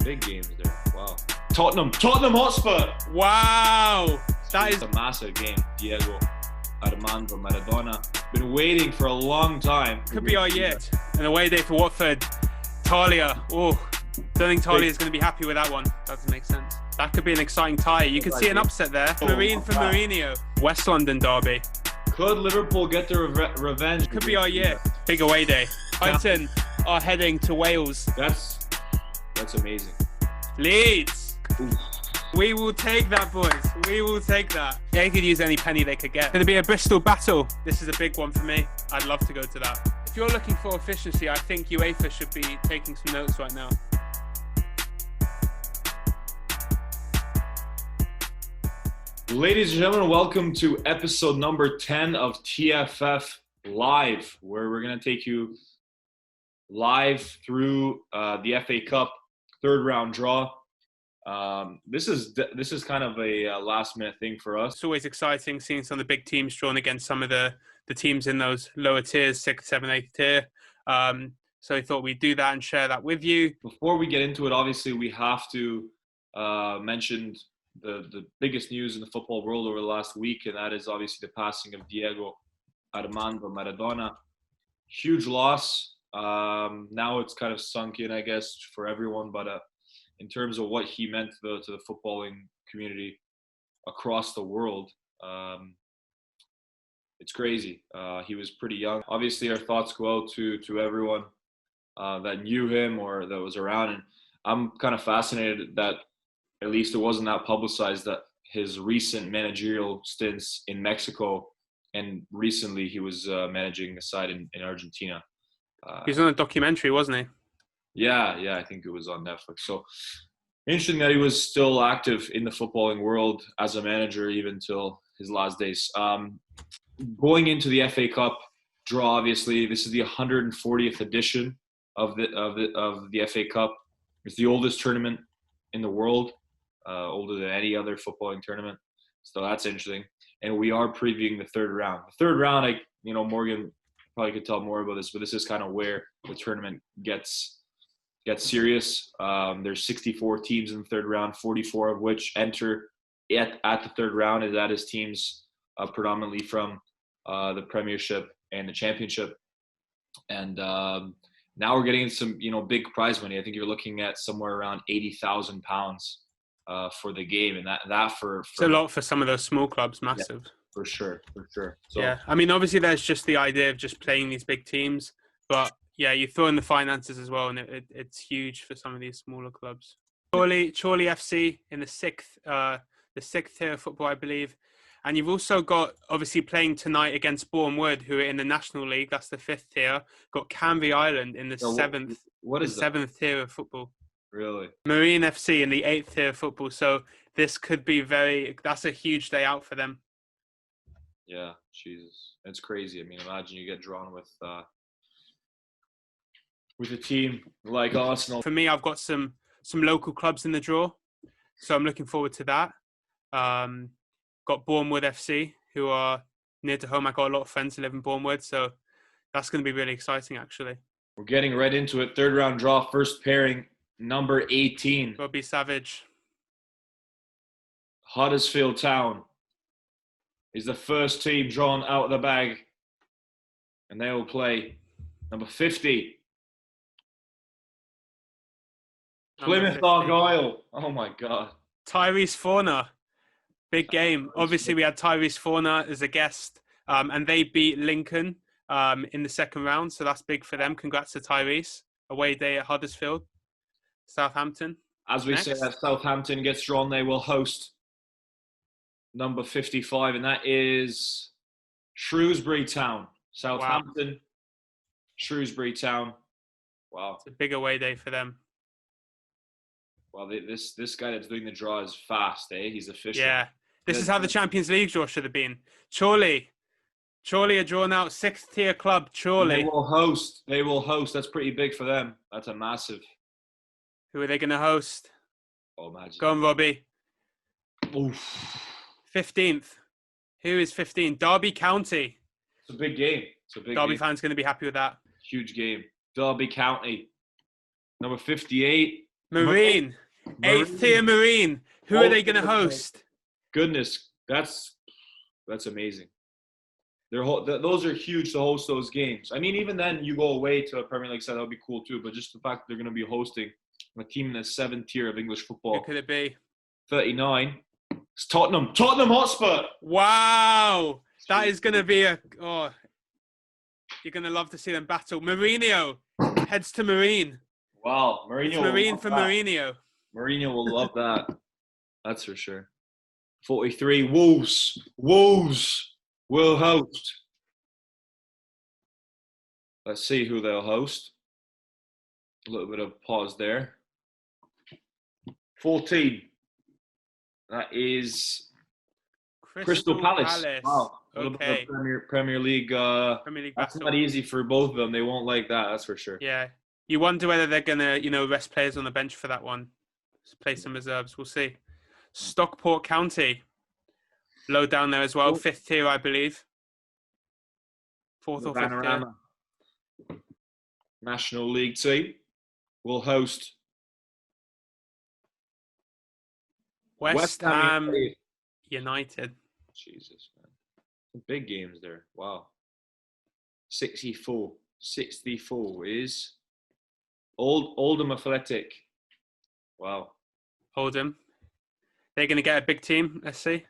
Big games there. Wow. Tottenham Hotspur. Wow. That is a massive game. Diego Armando Maradona. Been waiting for a long time. Could be our year. An away day for Watford. Talia. Oh, don't think Talia is going to be happy with that one. That doesn't make sense. That could be an exciting tie. You could see an upset there. Marine for Mourinho. West London derby. Could Liverpool get their revenge? Could be our year. Big away day. Brighton are heading to Wales. That's amazing. Leeds. Ooh. We will take that, boys. We will take that. They could use any penny they could get. Going to be a Bristol battle. This is a big one for me. I'd love to go to that. If you're looking for efficiency, I think UEFA should be taking some notes right now. Ladies and gentlemen, welcome to episode number 10 of TFF Live, where we're going to take you live through the FA Cup third round draw. This is kind of a last minute thing for us. It's always exciting seeing some of the big teams drawn against some of the teams in those lower tiers, 6th, 7th, 8th tier. So we thought we'd do that and share that with you. Before we get into it, obviously we have to mention the biggest news in the football world over the last week, and that is obviously the passing of Diego Armando Maradona. Huge loss. Now it's kind of sunk in, I guess, for everyone, but in terms of what he meant to the footballing community across the world, it's crazy. He was pretty young. Obviously, our thoughts go out to everyone that knew him or that was around, and I'm kind of fascinated that at least it wasn't that publicized, that his recent managerial stints in Mexico, and recently he was managing a side in Argentina. He was on a documentary, wasn't he? Yeah, I think it was on Netflix. So interesting that he was still active in the footballing world as a manager even till his last days. Going into the FA Cup draw, obviously this is the 140th edition of the FA Cup. It's the oldest tournament in the world, older than any other footballing tournament. So that's interesting. And we are previewing the third round. The third round, Morgan probably could tell more about this, but this is kind of where the tournament gets serious. There's 64 teams in the third round, 44 of which enter at the third round, and that is teams predominantly from the Premiership and the Championship. And now we're getting some, big prize money. I think you're looking at somewhere around £80,000 for the game, and that for it's a lot for some of those small clubs. Massive. Yeah, for sure. So, yeah, I mean, obviously there's just the idea of just playing these big teams, but yeah, you throw in the finances as well, and it's huge for some of these smaller clubs. Chorley FC in the sixth tier of football, I believe. And you've also got, obviously, playing tonight against Boreham Wood, who are in the National League. That's the 5th tier. Got Canvey Island in the seventh tier of football. Really? Marine FC in the 8th tier of football. So this could be that's a huge day out for them. Yeah, Jesus. It's crazy. I mean, imagine you get drawn with a team like Arsenal. For me, I've got some local clubs in the draw, so I'm looking forward to that. Got Boreham Wood FC, who are near to home. I got a lot of friends who live in Boreham Wood, so that's going to be really exciting, actually. We're getting right into it. Third round draw, first pairing, number 18. Robbie Savage. Huddersfield Town is the first team drawn out of the bag, and they will play number 50. Plymouth Argyle. Oh my God. Tyrese Forner. Big game. Obviously, we had Tyrese Forner as a guest, and they beat Lincoln in the second round. So that's big for them. Congrats to Tyrese. Away day at Huddersfield. Southampton. As we say, that Southampton gets drawn, they will host number 55, and that is Shrewsbury Town. Southampton, wow. Shrewsbury Town. Wow. It's a big away day for them. Well, this guy that's doing the draw is fast, eh? He's efficient. Yeah. This is how the Champions League draw should have been. Chorley are drawn out, 6th tier club, Chorley. They will host. That's pretty big for them. That's a massive. Who are they going to host? Oh, imagine. Go on, Robbie. Oof. 15th. Who is 15? Derby County. It's a big game. Derby fans going to be happy with that. Huge game. Derby County. Number 58. Marine. Eighth tier Marine. Who are they going to host? Goodness, that's amazing. Those are huge to host those games. I mean, even then, you go away to a Premier League side, that would be cool too. But just the fact that they're going to be hosting a team in the 7th tier of English football. Who could it be? 39. It's Tottenham. Tottenham Hotspur. Wow. That is going to be you're going to love to see them battle. Mourinho heads to Marine. Wow. Mourinho. It's Marine for Mourinho. Mourinho will love that. That's for sure. 43. Wolves. Wolves will host. Let's see who they'll host. A little bit of pause there. 14. That is Crystal Palace. Wow. Okay. Premier League. That's not easy for both of them. They won't like that. That's for sure. Yeah. You wonder whether they're going to, rest players on the bench for that one. Play some reserves. We'll see. Stockport County. Low down there as well. 5th tier, I believe. 4th or 5th tier. National League team will host West Ham United. Jesus, man. Some big games there. Wow. 64. 64 is Oldham Athletic. Wow. Oldham. They're going to get a big team. Let's see.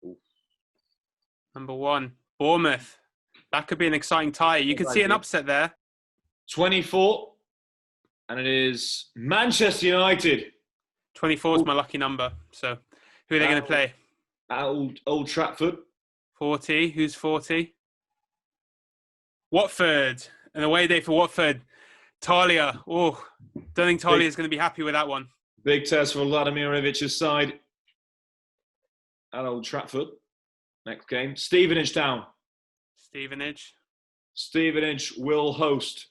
Ooh. Number 1, Bournemouth. That could be an exciting tie. You could see an upset there. 24. And it is Manchester United. 24 is my lucky number. So who are they going to play? Old Trafford. 40. Who's 40? Watford. An away day for Watford. Talia. Oh, don't think Talia is going to be happy with that one. Big test for Vladimirevic's side at Old Trafford. Next game. Stevenage down. Stevenage will host.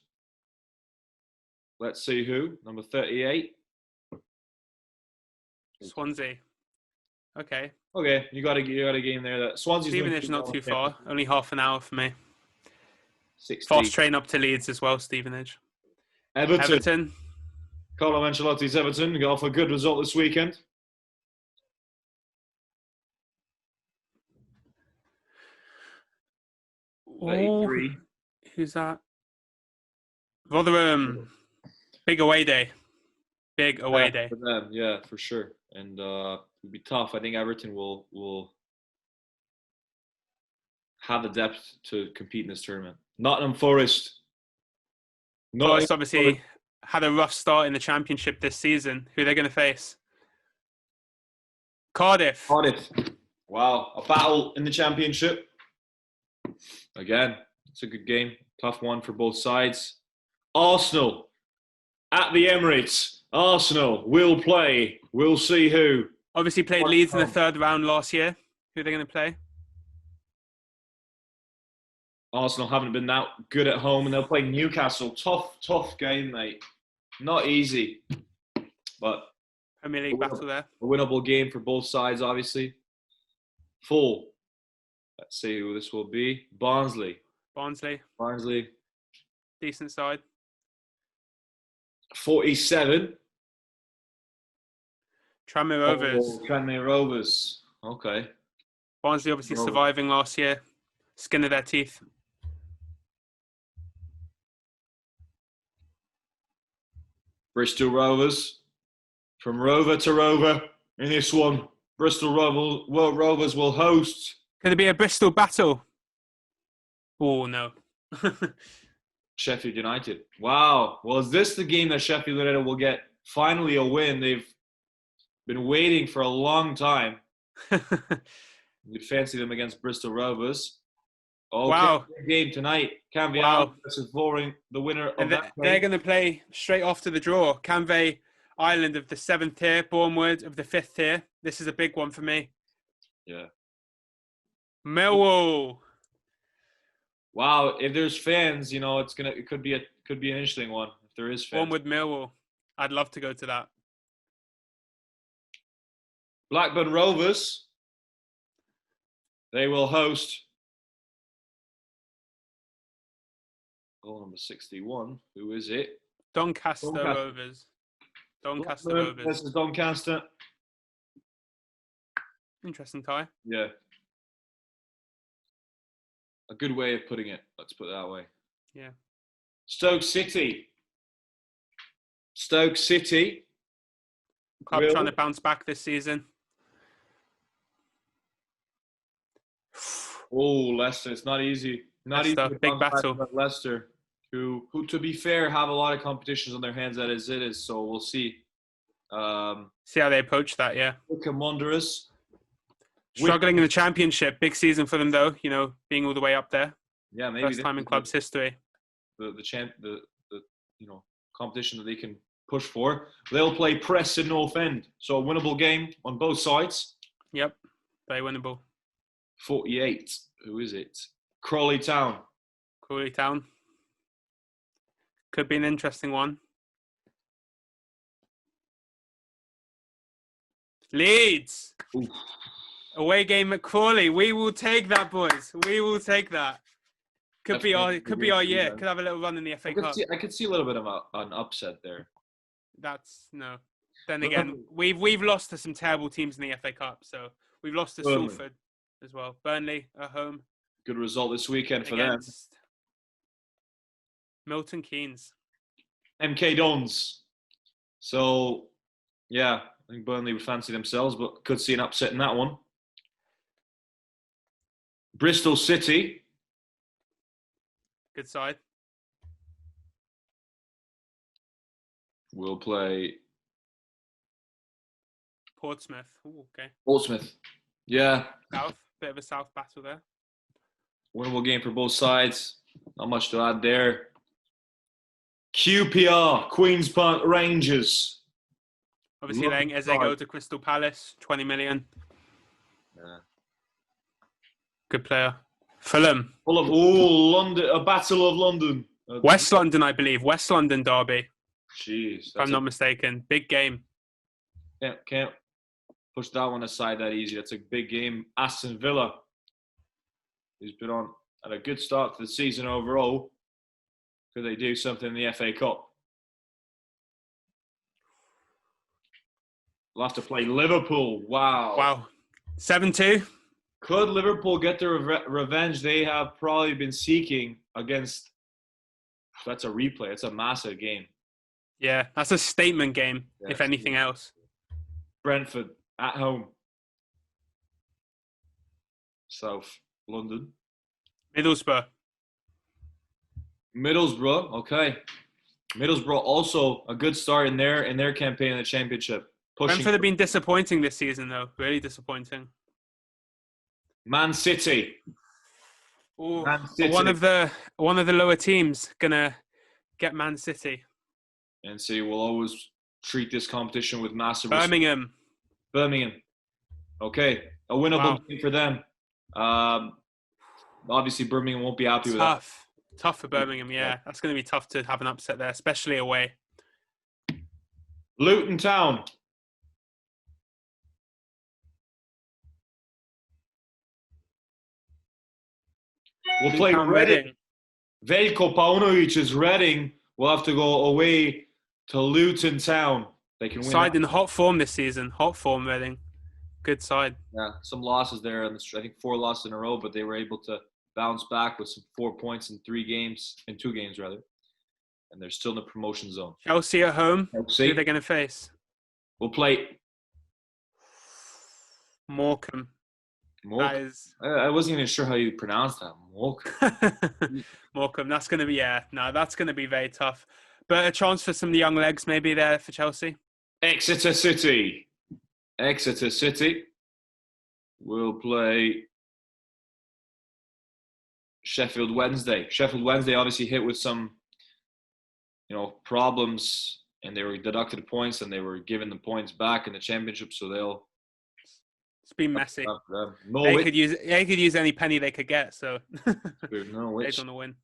Let's see who. Number 38. Swansea. Okay. You got a game there. That Swansea's Stevenage not too far. Only half an hour for me. 60. Fast train up to Leeds as well, Stevenage. Everton. Carlo Ancelotti's Everton got off a good result this weekend. Oh, who's that? Rotherham. Big away day. For them, yeah, for sure. And it'll be tough. I think Everton will have the depth to compete in this tournament. Nottingham Forest. Forest obviously had a rough start in the Championship this season. Who are they going to face? Cardiff. Wow, a battle in the Championship. Again, it's a good game. Tough one for both sides. Arsenal at the Emirates. Arsenal will play. We'll see who. Obviously played Leeds in the 3rd round last year. Who are they going to play? Arsenal haven't been that good at home, and they'll play Newcastle. Tough game, mate. Not easy, but Premier League battle there. A winnable game for both sides, obviously. 4. Let's see who this will be. Barnsley. Decent side. 47. Tranmere Rovers. Tranmere Rovers. Okay. Barnsley obviously surviving last year. Skin of their teeth. Bristol Rovers. From rover to rover in this one. Bristol Rovers will host. Could it be a Bristol battle? Oh, no. Sheffield United. Wow. Well, is this the game that Sheffield United will get finally a win? They've been waiting for a long time. You'd fancy them against Bristol Rovers. Okay. Wow. Game tonight. Canvey versus Voring, the winner of that game. They're going to play straight off to the draw. Canvey Island of the 7th tier, Boreham Wood of the 5th tier. This is a big one for me. Yeah. Millwall. Wow, if there's fans, it could be an interesting one if there is fans. One with Millwall. I'd love to go to that. Blackburn Rovers. They will host goal number 61. Who is it? Doncaster Doncaster. Rovers. Doncaster Blackburn Rovers. versus Doncaster. Interesting tie. Yeah. A good way of putting it. Let's put it that way. Yeah. Stoke City. Stoke City. Club Will. trying to bounce back this season. Oh, Leicester. It's not easy. Not Leicester, easy to big bounce back battle. from Leicester, who, to be fair, have a lot of competitions on their hands as it is. So we'll see. See how they approach that, yeah. Wycombe Wanderers. Struggling in the Championship. Big season for them, though, you know, being all the way up there. Yeah, maybe First time in club's history. The competition that they can push for. They'll play Preston North End. So a winnable game on both sides. Yep, very winnable. 48. Who is it? Chorley Town. Chorley Town. Could be an interesting one. Leeds. Oof. Away game at Crawley. We will take that, boys. We will take that. Could be our year. Could have a little run in the FA Cup. I could see a little bit of an upset there. That's no. Then again, we've lost to some terrible teams in the FA Cup. So we've lost to Burnley. Salford as well. Burnley at home. Good result this weekend for them. Milton Keynes. MK Dons. So, yeah, I think Burnley would fancy themselves, but could see an upset in that one. Bristol City. Good side. Will play Portsmouth. Ooh, okay. Portsmouth. Yeah, South. Bit of a South battle there. winnable game for both sides. Not much to add there. QPR, Queen's Park Rangers. Obviously, letting Eze go to Crystal Palace. 20 million. Yeah. Good player. Fulham. London, a Battle of London. West London, I believe. West London derby. Jeez. If I'm not mistaken. Big game. Can't push that one aside that easy. That's a big game. Aston Villa, who's been on at a good start to the season overall. Could they do something in the FA Cup? We'll have to play Liverpool. Wow. 7-2. Could Liverpool get the revenge they have probably been seeking against? That's a replay. It's a massive game. Yeah, that's a statement game, Yeah, if anything else. Brentford at home. South London. Middlesbrough. Middlesbrough, okay. Middlesbrough also a good start in their campaign in the Championship. Brentford have been disappointing this season, though. Really disappointing. Man City. Ooh, Man City. one of the lower teams gonna get Man City. And City will always treat this competition with massive respect. Birmingham. Okay, a winnable game for them. Obviously, Birmingham won't be happy with that. Tough for Birmingham, yeah. That's going to be tough to have an upset there, especially away. Luton Town. We'll play Reading. Veljko Paunovic's Reading will have to go away to Luton Town. They can win. Side in hot form this season. Hot form, Reading. Good side. Yeah, some losses there. I think 4 losses in a row, but they were able to bounce back with some 4 points in 2 games, and they're still in the promotion zone. Chelsea at home. Chelsea. Who are they going to face? We'll play Morecambe. That is... I wasn't even sure how you pronounce that. Morecambe. Morecambe. That's going to be, that's going to be very tough. But a chance for some of the young legs maybe there for Chelsea. Exeter City. Exeter City will play Sheffield Wednesday. Sheffield Wednesday obviously hit with some, problems, and they were deducted points, and they were given the points back in the Championship. So it's been messy. They could use any penny they could get. So Norwich. They're going to win.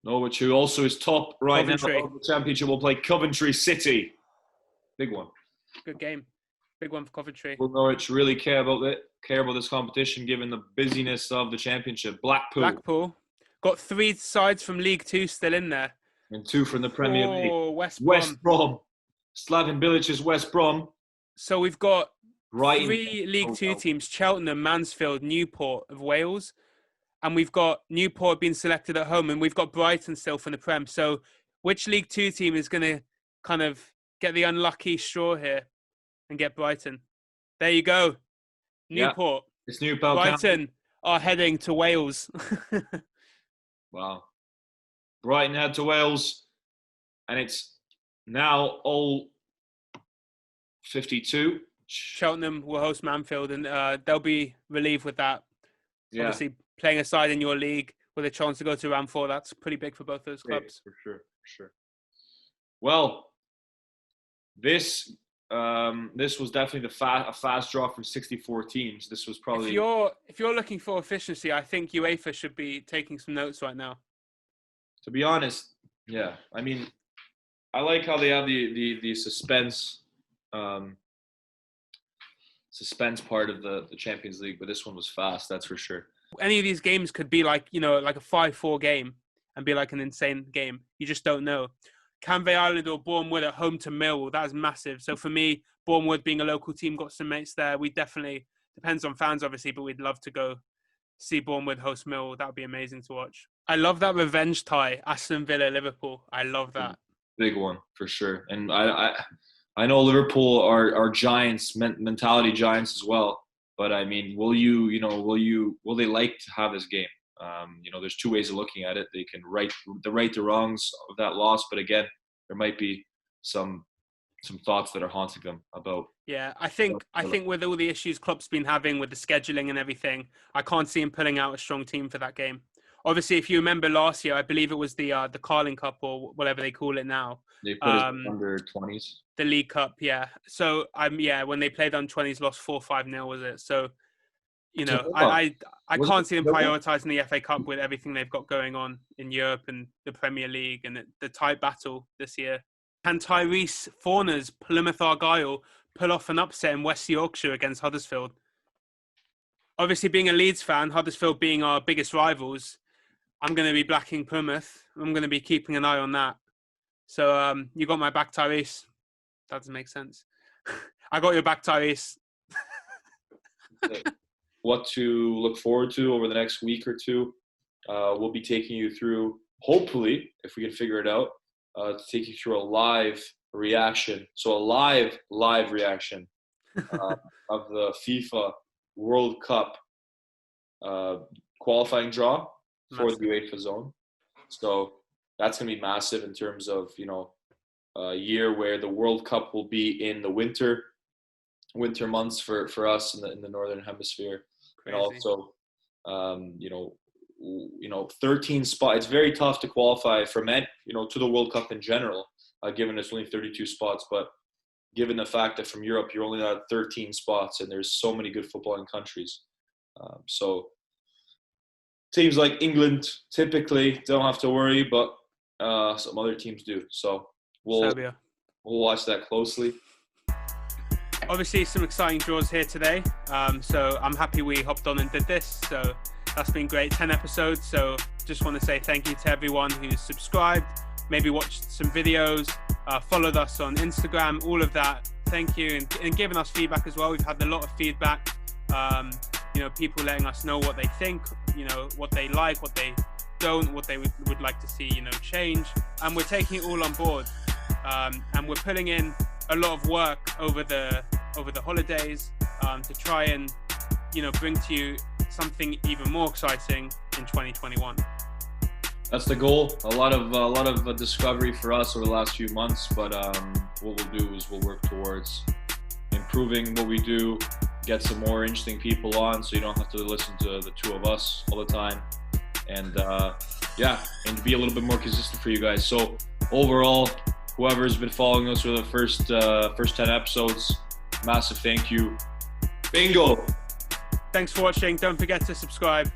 Norwich, who also is top right Coventry. now of the Championship, will play Coventry City. Big one. Good game. Big one for Coventry. Will Norwich really care about this competition, given the busyness of the Championship? Blackpool. Got 3 sides from League Two still in there. And 2 from the Premier League. Oh, West Brom. West Brom. Slaven Bilic's West Brom. So we've got Brighton. 3 League Two teams: Cheltenham, Mansfield, Newport of Wales, and we've got Newport being selected at home, and we've got Brighton still from the Prem. So which League Two team is going to kind of get the unlucky straw here and get Brighton? There you go. Newport. Yeah, it's Newport. Brighton are heading to Wales. Wow. Brighton head to Wales, and it's now all 52. Cheltenham will host Mansfield, and they'll be relieved with that. Yeah. Obviously, playing a side in your league with a chance to go to round 4, that's pretty big for both those clubs. Yeah, for sure. Well, this was definitely a fast draw from 64 teams. This was probably... If you're looking for efficiency, I think UEFA should be taking some notes right now. To be honest, yeah. I mean, I like how they have the suspense part of the Champions League, but this one was fast, that's for sure. Any of these games could be like a 5-4 game and be like an insane game. You just don't know. Canvey Island or Boreham Wood at home to Millwall, that is massive. So for me, Boreham Wood being a local team, got some mates there. We definitely, depends on fans obviously, but we'd love to go see Boreham Wood host Millwall. That would be amazing to watch. I love that revenge tie, Aston Villa, Liverpool. I love that. Big one, for sure. And I know Liverpool are giants, mentality giants as well. But I mean, will they like to have this game? There's 2 ways of looking at it. They can right the wrongs of that loss, but again, there might be some thoughts that are haunting them about. Yeah, I think with all the issues Klopp's been having with the scheduling and everything, I can't see him pulling out a strong team for that game. Obviously, if you remember last year, I believe it was the Carling Cup or whatever they call it now. They put it under 20s. The League Cup, yeah. So when they played on 20s, lost 4-5-0, was it? So, I can't see them prioritising the FA Cup with everything they've got going on in Europe and the Premier League and the tight battle this year. Can Tyrese Forners, Plymouth Argyle, pull off an upset in West Yorkshire against Huddersfield? Obviously, being a Leeds fan, Huddersfield being our biggest rivals, I'm going to be backing Plymouth. I'm going to be keeping an eye on that. So you got my back, Tyrese. That doesn't make sense. I got your back, Tyrese. What to look forward to over the next week or 2. We'll be taking you through, hopefully, if we can figure it out, to take you through a live reaction. So a live reaction of the FIFA World Cup qualifying draw for the UEFA zone. So that's going to be massive in terms of, a year where the World Cup will be in the winter months for us in the Northern Hemisphere. Crazy. And also, 13 spots. It's very tough to qualify for to the World Cup in general, given it's only 32 spots. But given the fact that from Europe, you're only at 13 spots and there's so many good footballing countries. So teams like England typically don't have to worry, but some other teams do. So we'll watch that closely. Obviously, some exciting draws here today. So I'm happy we hopped on and did this. So that's been great. 10 episodes. So just want to say thank you to everyone who's subscribed, maybe watched some videos, followed us on Instagram, all of that. Thank you. And giving us feedback as well. We've had a lot of feedback. People letting us know what they think, what they like, what they don't, what they would like to see, change. And we're taking it all on board. And we're putting in a lot of work over the holidays to try and bring to you something even more exciting in 2021. That's the goal. A lot of discovery for us over the last few months, but what we'll do is we'll work towards improving what we do, get some more interesting people on, so you don't have to listen to the 2 of us all the time, and be a little bit more consistent for you guys. So overall, whoever's been following us for the first 10 episodes, massive thank you. Bingo! Thanks for watching. Don't forget to subscribe.